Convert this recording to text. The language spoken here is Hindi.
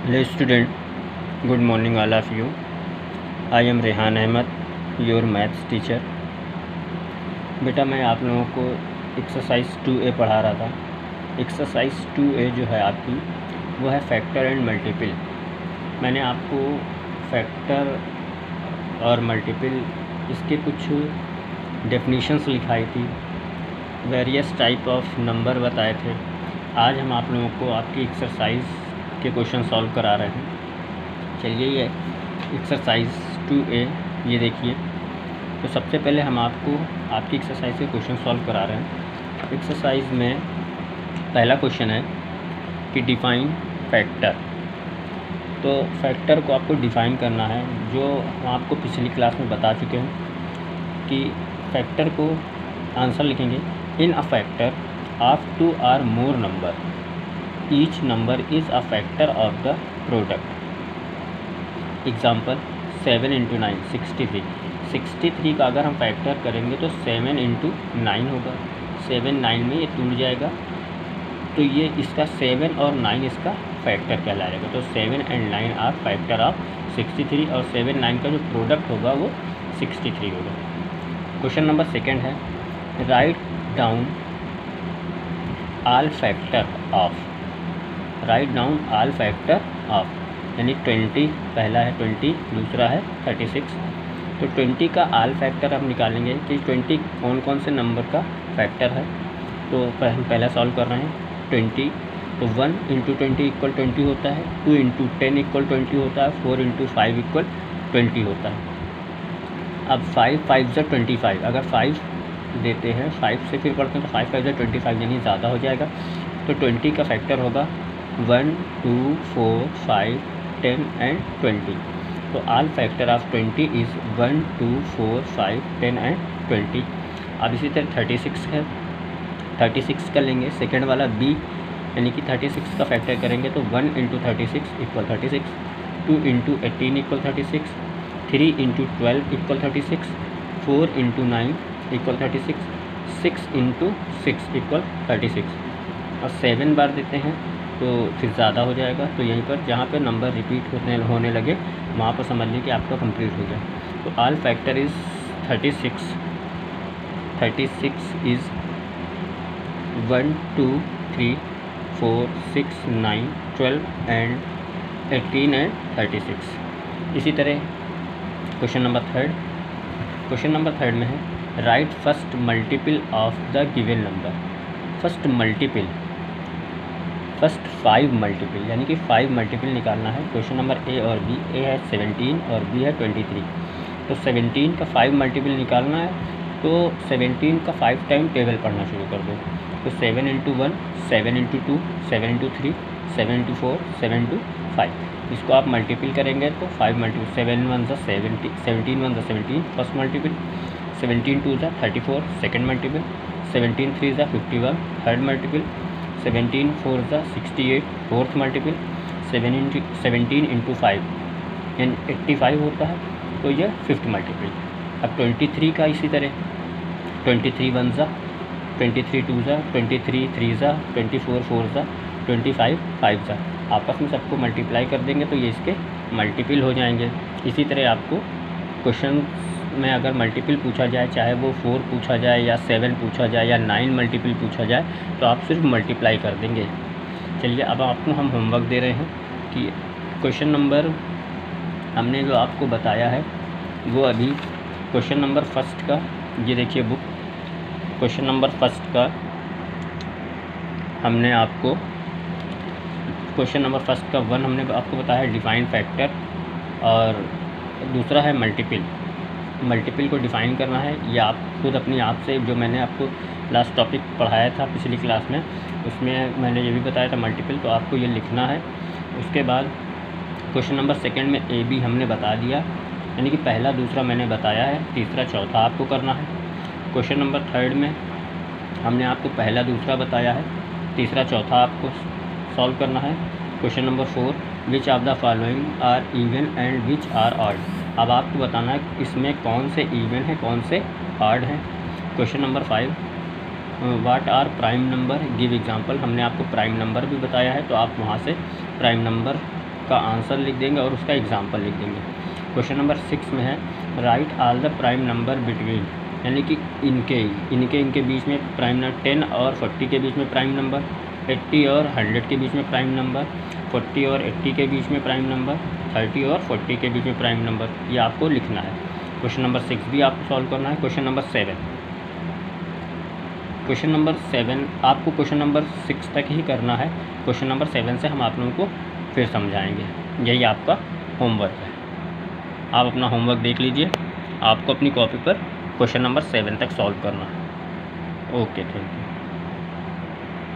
Hello student, good morning all of you. I am Rehan Ahmad, your maths teacher. बेटा मैं आप लोगों को एक्सरसाइज 2A पढ़ा रहा था। एक्सरसाइज 2A जो है आपकी वो है फैक्टर एंड मल्टीपल। मैंने आपको फैक्टर और मल्टीपल इसके कुछ डेफिनेशंस लिखाई थी, वेरियस टाइप ऑफ नंबर बताए थे। आज हम आप लोगों को आपकी एक्सरसाइज के क्वेश्चन सॉल्व करा रहे हैं। चलिए ये एक्सरसाइज 2A ये देखिए। तो सबसे पहले हम आपको आपकी एक्सरसाइज के क्वेश्चन सॉल्व करा रहे हैं। एक्सरसाइज में पहला क्वेश्चन है कि डिफाइन फैक्टर। तो फैक्टर को आपको डिफ़ाइन करना है, जो हम आपको पिछली क्लास में बता चुके हैं कि फैक्टर को आंसर लिखेंगे in a factor of 2 or more number, each number is a factor of the product. Example 7 × 9 63। 63 का अगर हम फैक्टर करेंगे तो 7 × 9 होगा। 7 9 में ये टूट जाएगा, तो ये इसका 7 और 9 इसका फैक्टर कहलाएगा। तो 7 and 9 आर फैक्टर ऑफ 63 और 7 9 का जो प्रोडक्ट होगा वो 63 होगा। क्वेश्चन नंबर सेकंड है write down all factor of. Write down all factor of यानी 20 पहला है 20, दूसरा है 36। तो 20 का ऑल फैक्टर हम निकालेंगे कि 20 कौन कौन से नंबर का फैक्टर है। तो हम पहला सॉल्व कर रहे हैं 20। तो 1 × 20 = 20 होता है, 2 × 10 = 20 होता है, 4 × 5 = 20 होता है। अब 5 5 × 25, अगर 5 देते हैं 5 से फिर पढ़ते हैं तो 5 5 × 25 यानी ज़्यादा हो जाएगा। तो 20 का फैक्टर होगा 1 2 4 5 10 and 20। तो all factor of 20 is 1 2 4 5 10 and 20। अब इसी तरह 36 है, 36 का लेंगे सेकेंड वाला बी, यानी कि 36 का फैक्टर करेंगे तो 1 × 36 = 36, 2 × 18 = 36, 3 × 12 = 36, 4 × 9 = 36, 6 × 6 = 36। और 7 बार देते हैं तो फिर ज़्यादा हो जाएगा। तो यहीं पर जहाँ पर नंबर रिपीट होने लगे वहाँ पर समझ लीजिए कि आपका कंप्लीट हो गया। तो all factor is 36। 36 is 1 2 3 4 6 9 12 and 18 and 36। इसी तरह question number third. Question number third में है right first multiple of the given number. First multiple, first 5 multiple यानी कि 5 मल्टीपल निकालना है। क्वेश्चन नंबर ए और बी, ए है 17 और बी है 23। तो 17 का 5 मल्टीपल निकालना है, तो 17 का 5 टाइम टेबल पढ़ना शुरू कर दो। तो 7 × 1 7 × 2 7 × 3 7 × 4 7 × 5। इसको आप मल्टीपल करेंगे तो 5 multiple 7 1 = 70, 17 1 = 17 first multiple, 17 2 = 34 second multiple, 17 3 = 51 third multiple, 17 4 = 68 fourth multiple, 17 × 5 यानी 85 होता है, तो यह फिफ्थ मल्टीपल। अब 23 का इसी तरह 23 1 = 23 2 = 23 3 = 24 4 = 25 5 = आपस में सबको मल्टीप्लाई कर देंगे तो ये इसके मल्टीपल हो जाएंगे। इसी तरह आपको क्वेश्चन में अगर मल्टीपल पूछा जाए, चाहे वो 4 पूछा जाए या 7 पूछा जाए या 9 मल्टीपल पूछा जाए, तो आप सिर्फ मल्टीप्लाई कर देंगे। चलिए अब आपको हम होमवर्क दे रहे हैं कि क्वेश्चन नंबर हमने जो आपको बताया है वो अभी क्वेश्चन नंबर फर्स्ट का, ये देखिए बुक, क्वेश्चन नंबर फर्स्ट का हमने आपको क्वेश्चन नंबर फर्स्ट का 1 हमने आपको बताया है डिफाइन फैक्टर, और दूसरा है मल्टीपल। मल्टीपल को डिफ़ाइन करना है, ये आप खुद अपनी आप से, जो मैंने आपको लास्ट टॉपिक पढ़ाया था पिछली क्लास में उसमें मैंने ये भी बताया था मल्टीपल, तो आपको ये लिखना है। उसके बाद क्वेश्चन नंबर सेकंड में ए बी हमने बता दिया, यानी कि पहला दूसरा मैंने बताया है, तीसरा चौथा आपको करना है। क्वेश्चन नंबर थर्ड में हमने आपको पहला दूसरा बताया है, तीसरा चौथा आपको सॉल्व करना है। Question number 4 which of the following are even and which are odd. अब आपको बताना है इसमें कौन से इवन है कौन से ऑड हैं। Question number 5 what are prime number, give example. हमने आपको प्राइम नंबर भी बताया है, तो आप वहाँ से प्राइम नंबर का आंसर लिख देंगे और उसका एग्जाम्पल लिख देंगे। क्वेश्चन नंबर 6 में है right all the prime number between, यानी कि इनके बीच में प्राइम नंबर 10 और 40 के बीच में प्राइम नंबर, 80 और 100 के बीच में प्राइम नंबर, 40 और 80 के बीच में प्राइम नंबर, 30 और 40 के बीच में प्राइम नंबर, ये आपको लिखना है। क्वेश्चन नंबर 6 भी आपको सॉल्व करना है। क्वेश्चन नंबर 7 आपको क्वेश्चन नंबर 6 तक ही करना है। क्वेश्चन नंबर 7 से हम आप लोगों को फिर समझाएंगे। यही आपका होमवर्क है, आप अपना होमवर्क देख लीजिए। आपको अपनी कॉपी पर क्वेश्चन नंबर 7 तक सॉल्व करना है। Okay, thank you.